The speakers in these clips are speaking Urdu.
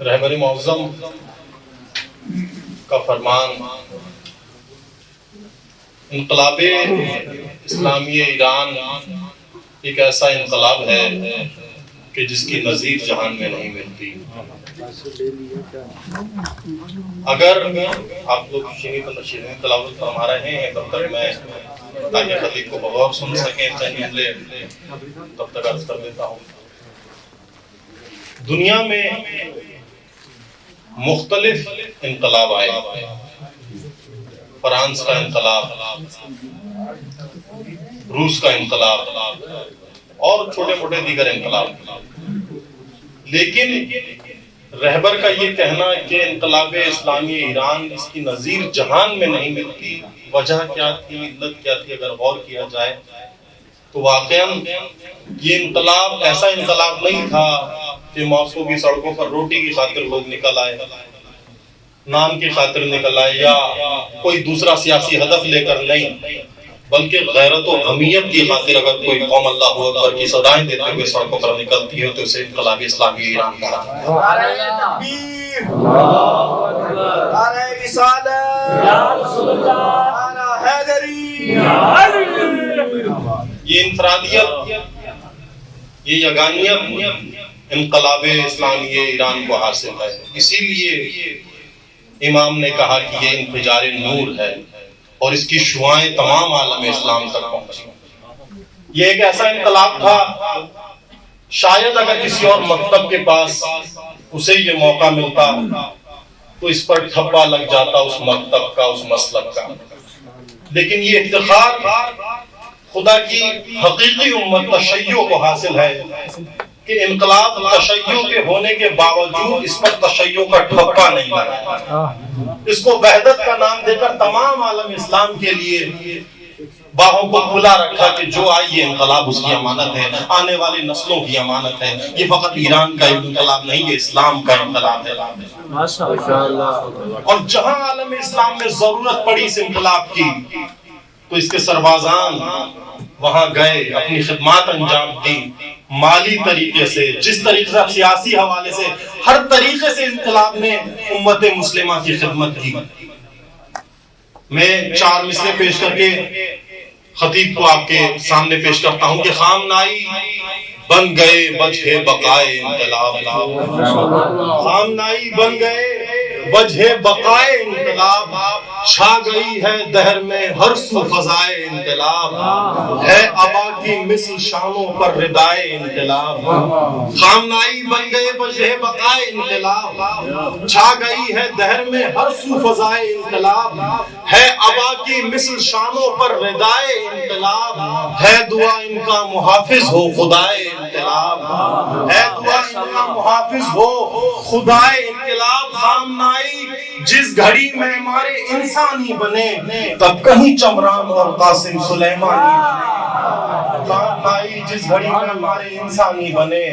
رہبر معظم کا فرمان انقلاب اسلامی ایران ایک ایسا انقلاب ہے کہ جس کی نظیر جہان میں نہیں ملتی۔ اگر آپ لوگ شینی تلاوت فرما رہے ہیں تب تک میں تاکہ خطیب کو بغور سن سکیں چند جملے تب تک عرض کر دیتا ہوں۔ دنیا میں مختلف انقلاب آئے، فرانس کا انقلاب، روس کا انقلاب اور چھوٹے موٹے دیگر انقلاب، لیکن رہبر کا یہ کہنا کہ انقلاب اسلامی ایران اس کی نظیر جہان میں نہیں ملتی، وجہ کیا تھی، علت کیا تھی؟ اگر غور کیا جائے تو واقعاً یہ انقلاب ایسا انقلاب نہیں تھا کہ ماسکو کی سڑکوں پر روٹی کی خاطر لوگ نکل آئے، نام کی خاطر نکل آئے، یا کوئی دوسرا سیاسی ہدف لے کر نہیں، بلکہ غیرت و حمیت کی خاطر اگر کوئی قوم اللہ اکبر کی صدائیں دیتے ہوئے سڑکوں پر نکلتی ہے تو اسے انقلاب اسلامی ایران کہا۔ نعرہ تکبیر، نعرہ رسالت، یا رسول اللہ، نعرہ حیدری۔ یہ انفرادیت، یہ یگانیت انقلاب اسلامی ایران کو حاصل ہے، اسی لیے امام نے کہا کہ یہ انفجار نور ہے اور اس کی شعاعیں تمام عالم اسلام تک پہنچی۔ یہ ایک ایسا انقلاب تھا، شاید اگر کسی اور مکتب کے پاس اسے یہ موقع ملتا تو اس پر ٹھپا لگ جاتا اس مکتب کا، اس مسلک کا، لیکن یہ افتخار خدا کی حقیقی امت تشیع کو حاصل ہے کہ انقلاب تشیع کے ہونے کے باوجود اس پر تشیع کا ٹھپا نہیں لگا، اس کو وحدت کا نام دے کر تمام عالم اسلام کے لیے باہوں کو کھلا رکھا کہ جو آئی یہ انقلاب اس کی امانت ہے، آنے والی نسلوں کی امانت ہے، یہ فقط ایران کا انقلاب نہیں، یہ اسلام کا انقلاب ہے۔ اور جہاں عالم اسلام میں ضرورت پڑی اس انقلاب کی تو اس کے سربازان وہاں گئے، اپنی خدمات انجام دی، مالی طریقے سے، جس طریقے سے، سیاسی حوالے سے، ہر طریقے سے انقلاب نے امت مسلمہ کی خدمت کی۔ میں 4 مصرے پیش کر کے خطیب کو آپ کے سامنے پیش کرتا ہوں کہ خامنائی بن گئے وجہ بقائے انقلاب، خامنائی بن گئے وجہ بقائے انقلاب، چھا گئی ہے دہر میں ہر سو فضائے انقلاب، ہے ابا کی مثل شاموں پر ردائے انقلاب، خامنائی بن گئے وجہ بقائے انقلاب، چھا گئی ہے دہر میں ہر سو فضائے انقلاب، ہے ابا کی مثل شاموں پر ردائے انقلاب، ہے دعا ان کا محافظ ہو خدائے انقلاب، ہے دعا ان کا محافظ ہو خدائے انقلاب، خامنائی جس گھڑی میں ہمارے انسانی بنے تب کہیں چمران اور قاسم سلیمانی، خامنائی جس گھڑی میں ہمارے انسانی بنے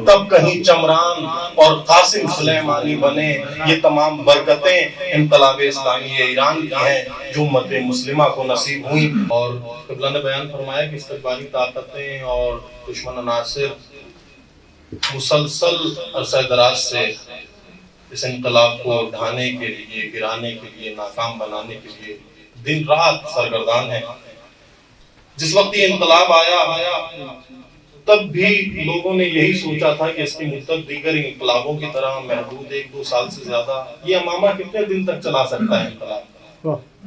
تب کہیں چمران اور قاسم سلیمانی بنے۔ یہ تمام برکتیں انقلاب اسلامی ایران کی ہیں جو امت مسلمہ کو نصیب ہوئی، اور قبلہ نے بیان فرمایا کہ استقبالی طاقتیں اور دشمن عناصر مسلسل عرصہ دراز سے اس انقلاب کو ڈھانے کے لیے، گرانے کے لیے، ناکام بنانے کے لیے دن رات سرگردان ہیں۔ جس وقت یہ انقلاب آیا تب بھی لوگوں نے یہی سوچا تھا کہ اس کی مدت دیگر انقلابوں کی طرح محدود 1-2 سال سے زیادہ، یہ امامہ کتنے دن تک چلا سکتا ہے انقلاب؟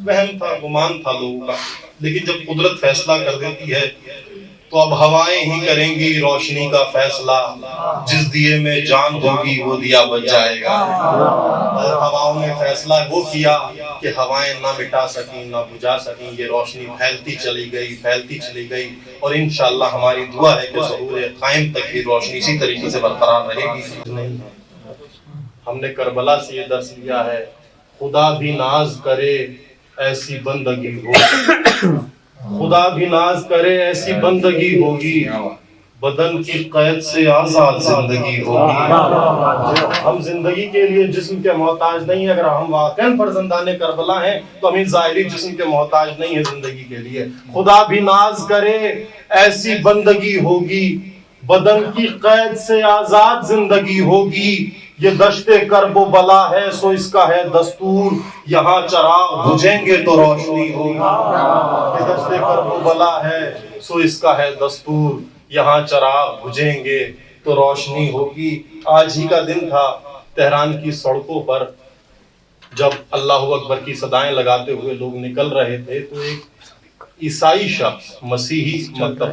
وہم تھا، گمان تھا لوگوں کا، لیکن جب قدرت فیصلہ کر دیتی ہے تو اب ہوائیں ہی کریں گی روشنی کا فیصلہ، جس دیے میں جان ہوگی وہ دیا بچ جائے گا۔ اور ہواؤں نے فیصلہ وہ کیا کہ ہوائیں نہ مٹا سکیں نہ بجھا سکیں، یہ روشنی پھیلتی چلی گئی، اور انشاءاللہ ہماری دعا ہے کہ ظہور قائم تک یہ روشنی اسی طریقے سے برقرار رہے گی۔ ہم نے کربلا سے یہ درس لیا ہے، خدا بھی ناز کرے ایسی بندگی ہوگی، خدا بھی ناز کرے ایسی بندگی ہوگی، بدن کی قید سے آزاد زندگی ہوگی۔ ہم زندگی کے لیے جسم کے محتاج نہیں ہیں، اگر ہم واقعاً فرزندان کربلا ہیں تو ہم ظاہری جسم کے محتاج نہیں ہیں زندگی کے لیے۔ خدا بھی ناز کرے ایسی بندگی ہوگی، بدن کی قید سے آزاد زندگی ہوگی، یہ دشت کرب و بلا ہے سو اس کا ہے دستور، یہاں چراغ بجھیں گے تو روشنی ہوگی۔ یہ دشت کرب و بلا ہے سو اس کا ہے دستور، یہاں چراغ بجھیں گے تو روشنی ہوگی۔ آج ہی کا دن تھا، تہران کی سڑکوں پر جب اللہ اکبر کی صدائیں لگاتے ہوئے لوگ نکل رہے تھے تو ایک عیسائی شخص، مسیحی مذہب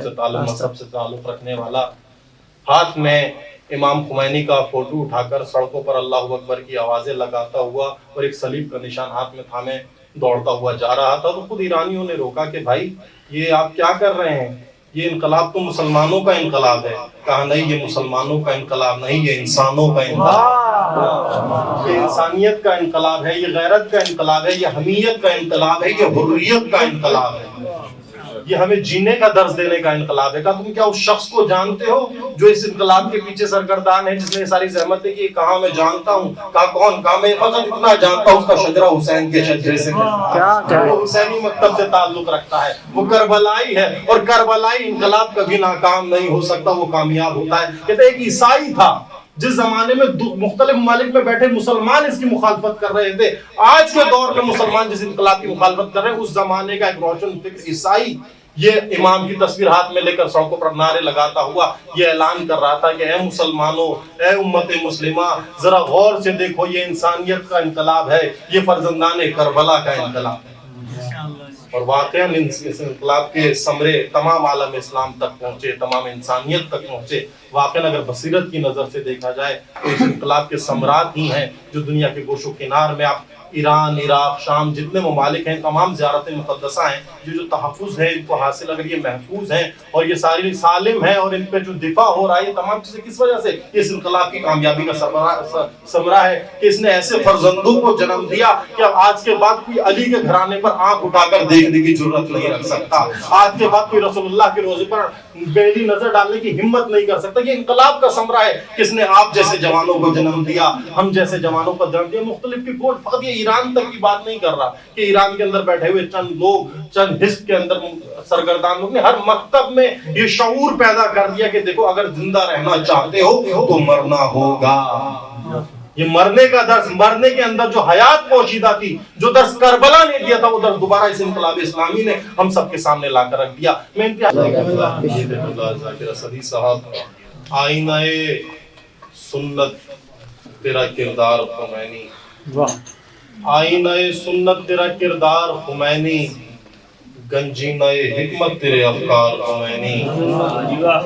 سے تعلق رکھنے والا، ہاتھ میں امام خمینی کا فوٹو اٹھا کر سڑکوں پر اللہ اکبر کی آوازیں لگاتا ہوا اور ایک صلیب کا نشان ہاتھ میں تھامے دوڑتا ہوا جا رہا تھا۔ تو خود ایرانیوں نے روکا کہ بھائی یہ آپ کیا کر رہے ہیں، یہ انقلاب تو مسلمانوں کا انقلاب ہے۔ کہا نہیں، یہ مسلمانوں کا انقلاب نہیں، یہ انسانوں کا انقلاب، یہ انسانیت کا انقلاب ہے، یہ غیرت کا انقلاب ہے، یہ حمیت کا انقلاب ہے، یہ حریت کا انقلاب ہے، یہ ہمیں جینے کا درس دینے کا انقلاب ہے۔ کہا تم کیا اس شخص کو جانتے ہو جو اس انقلاب کے پیچھے سرگردان ہے، جس نے ساری زحمت ہے کہ کہاں میں جانتا ہوں؟ کہا کون؟ کہا میں فقط اتنا جانتا ہوں اس کا شجرہ حسین کے شجرے سے وہ حسینی مکتب سے تعلق رکھتا ہے، وہ کربلائی ہے، اور کربلائی انقلاب کبھی ناکام نہیں ہو سکتا، وہ کامیاب ہوتا ہے۔ کہتے ایک عیسائی تھا جس زمانے میں مختلف ممالک میں بیٹھے مسلمان اس کی مخالفت کر رہے تھے، آج کے دور میں مسلمان جس انقلاب کی مخالفت کر رہے ہیں، اس زمانے کا ایک روشن فکر عیسائی یہ امام کی تصویر ہاتھ میں لے کر سڑکوں پر نعرے لگاتا ہوا یہ اعلان کر رہا تھا کہ اے مسلمانوں، اے امت مسلمہ، ذرا غور سے دیکھو، یہ انسانیت کا انقلاب ہے، یہ فرزندان کربلا کا انقلاب ہے۔ اور واقعاً اس انقلاب کے ثمرے تمام عالم اسلام تک پہنچے، تمام انسانیت تک پہنچے۔ واقعاً اگر بصیرت کی نظر سے دیکھا جائے تو اس انقلاب کے ثمرات ہی ہیں جو دنیا کے گوش و کنار میں، آپ ایران، عراق، شام جتنے ممالک ہیں، تمام زیارتیں مقدسہ ہیں، جو تحفظ ہے ان کو حاصل، اگر یہ محفوظ ہیں اور یہ ساری سالم ہیں اور ان پہ جو دفاع ہو رہا ہے، یہ تمام چیزیں کس وجہ سے؟ اس انقلاب کی کامیابی کا ثمرہ ہے کہ اس نے ایسے فرزندوں کو جنم دیا کہ اب آج کے بعد کوئی علی کے گھرانے پر آنکھ اٹھا کر دیکھنے کی جرت نہیں رکھ سکتا، آج کے بعد کوئی رسول اللہ کے روزے پر بیلی نظر ڈالنے کی ہمت نہیں کر سکتا۔ یہ انقلاب کا ثمرہ ہے کہ اس نے آپ جیسے جوانوں کو جنم دیا، ہم جیسے جوانوں کو جنم دیا، مختلف کی فوج۔ فقط یہ ایران تک کی بات نہیں کر رہا کہ ایران کے اندر بیٹھے ہوئے چند لوگ، چند حزب کے اندر سرگردان لوگ نے ہر مکتب میں یہ شعور پیدا کر دیا کہ دیکھو اگر زندہ رہنا چاہتے ہو تو مرنا ہوگا۔ یہ مرنے کا درس، مرنے کے اندر جو حیات پوشیدہ تھی، جو درس کربلا نے دیا تھا، وہ درس دوبارہ اس انقلاب اسلامی نے ہم سب کے سامنے لا کر رکھ دیا۔ میں صدی صاحب، آئینہ سنت تیرا کردار خمینی، آئینہ سنت تیرا کردار خمینی، گنجینہ حکمت تیرے افکار خمینی،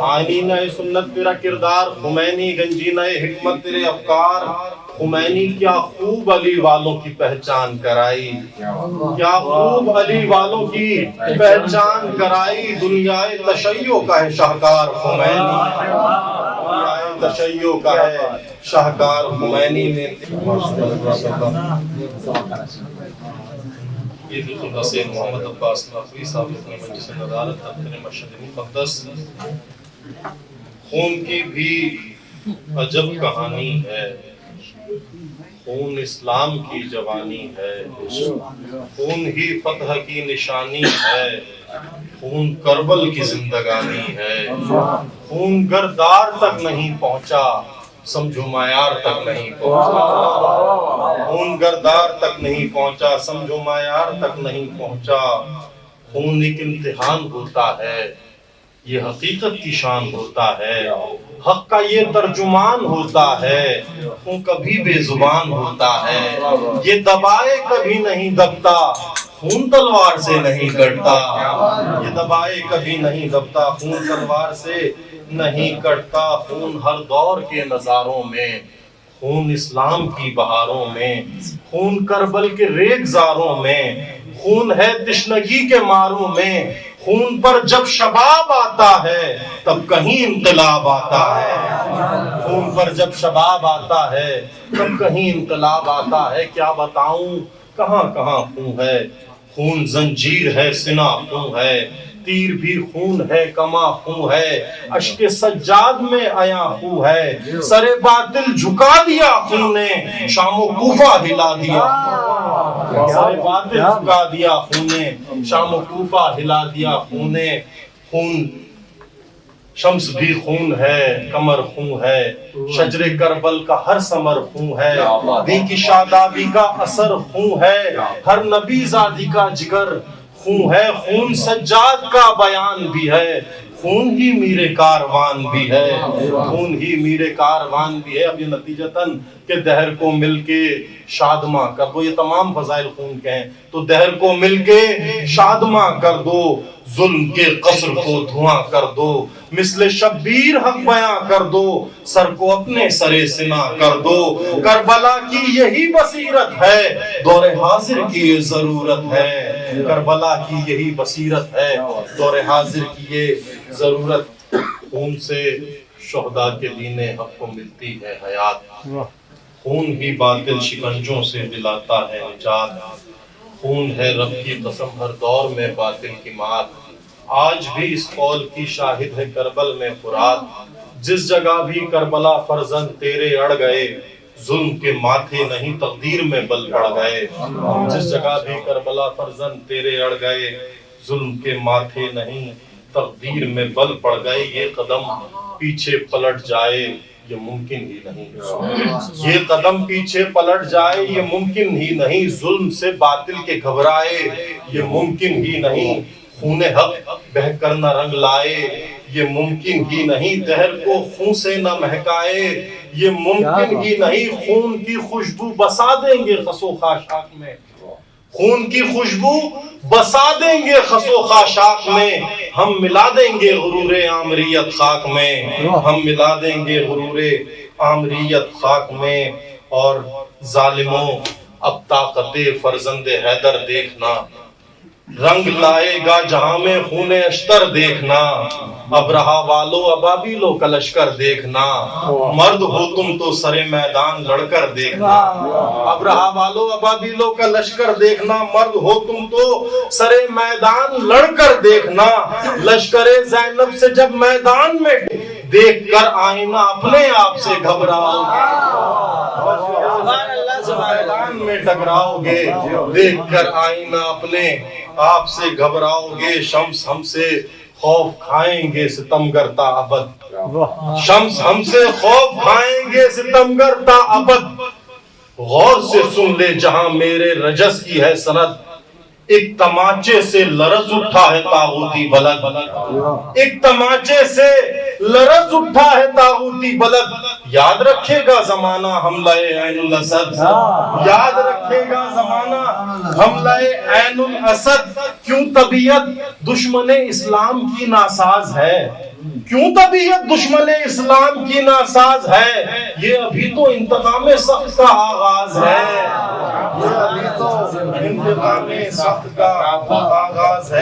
آئینہ سنت تیرا کردار خمینی، گنجینہ حکمت تیرے افکار خمینی۔ کیا خوب علی والوں کی پہچان کرائی، کیا خوب علی والوں کی پہچان کرائی، دنیا تشیع کا ہے شاہکار خمینی، دنیا تشیع کا ہے شاہکار خمینی نے۔ یہ خدا سے محمد عباس نقوی صاحب اپنے مجلس ندارت اپنے مشہد مقدس، خون کی بھی عجب کہانی ہے، خون اسلام کی جوانی ہے، خون ہی فتح کی نشانی ہے، خون کربل کی زندگانی ہے، خون گردار تک نہیں پہنچا، سمجھو معیار تک نہیں پہنچا، خون گردار تک نہیں پہنچا، سمجھو معیار تک نہیں پہنچا۔ خون ایک امتحان ہوتا ہے، یہ حقیقت کی شان ہوتا ہے، حق کا یہ ترجمان ہوتا ہے، خون کبھی بے زبان ہوتا ہے، یہ دبائے کبھی نہیں دبتا، خون تلوار سے نہیں کٹتا، یہ دبائے کبھی نہیں دبتا، خون تلوار سے نہیں کٹتا۔ خون ہر دور کے نظاروں میں، خون اسلام کی بہاروں میں، خون کربل کے ریگزاروں میں، خون ہے تشنگی کے ماروں میں، خون پر جب شباب آتا ہے تب کہیں انقلاب آتا ہے، خون پر جب شباب آتا ہے تب کہیں انقلاب آتا ہے۔ کیا بتاؤں کہاں کہاں خون ہے، خون زنجیر ہے، سنا خون ہے، تیر بھی خون ہے، کما خون ہے، اشک سجاد میں آیا خون ہے، سر باطل جھکا دیا خون نے، شام و کوفہ ہلا دیا، سر باطل جھکا دیا خون نے، شام و کوفہ ہلا دیا خون نے۔ خون شمس بھی خون ہے، قمر خون ہے، شجر کربل کا ہر ثمر خون ہے، دین کی شادابی کا اثر خون ہے، ہر نبی زادی کا جگر خون ہے، خون سجاد کا بیان بھی ہے، خون ہی میرے کاروان بھی ہے، خون ہی میرے کاروان بھی ہے۔ اب یہ نتیجتاً کہ دہر کو مل کے شادماں کر دو، یہ تمام فضائل خون کے ہیں، تو دہر کو مل کے شادماں کر دو، ظلم کے قصر کو دھواں کر دو، مثل شبیر حق بیاں کر دو، سر کو اپنے سرے سنا کر دو، کربلا کی یہی بصیرت ہے، دور حاضر کی یہ ضرورت ہے، کربلا کی یہی بصیرت ہے، دور حاضر کی یہ ضرورت۔ خون سے شہداء کے دین حق کو ملتی ہے حیات، خون ہی باطل شکنجوں سے دلاتا ہے نجات، خون ہے رب کی قسم ہر دور میں باطل کی مات، آج بھی اس قول کی شاہد ہے کربل میں فرات، جس جگہ بھی کربلا فرزند تیرے اڑ گئے، ظلم کے ماتھے نہیں تقدیر میں بل پڑ گئے، جس جگہ بھی کربلا فرزند تیرے اڑ گئے، ظلم کے ماتھے نہیں تقدیر میں بل پڑ گئے، یہ قدم پیچھے پلٹ جائے یہ ممکن ہی نہیں، یہ قدم پیچھے پلٹ جائے یہ ممکن ہی نہیں، ظلم سے باطل کے گھبرائے یہ ممکن ہی نہیں، خون حق بہ کر نہ رنگ لائے یہ ممکن ہی نہیں، دہر کو خون سے نہ مہکائے یہ ممکن ہی نہیں، خون کی خوشبو بسا دیں گے خس و خاشاک میں، خون کی خوشبو بسا دیں گے خس و خاشاک میں، ہم ملا دیں گے غرور آمریت خاک میں، ہم ملا دیں گے غرور آمریت خاک میں، اور ظالموں اب طاقت فرزند حیدر دیکھنا، رنگ لائے گا جہاں میں خون اشتر دیکھنا، اب رہا والو ابابیلو کا لشکر دیکھنا، مرد ہو تم تو سرے میدان لڑ کر دیکھنا، اب رہا والو ابابیلو کا لشکر دیکھنا، مرد ہو تم تو سرے میدان لڑ کر دیکھنا، لشکر زینب سے جب میدان میں دیکھ کر آئینہ اپنے آپ سے گھبراؤ میدان میں ٹکراؤ گے، دیکھ کر آئینہ اپنے آپ سے گھبراؤ گے، شمس ہم سے خوف کھائیں گے ستمگر تا ابد، شمس ہم سے خوف کھائیں گے ستمگر تا ابد، غور سے سن لے جہاں میرے رجس کی ہے سند، ایک تماچے سے لرز اٹھا ہے طاغوتی بلد، ایک تماچے سے لرز اٹھا ہے طاغوتی بلد، یاد رکھے گا زمانہ حملہ عین الاسد، یاد رکھے گا زمانہ حملہ عین الاسد، کیوں طبیعت دشمن اسلام کی ناساز ہے، کیوں طبیعت دشمن اسلام کی ناساز ہے، یہ ابھی تو انتقام سخت کا آغاز ہے، یہ ابھی تو انتقام سخت کا آغاز ہے۔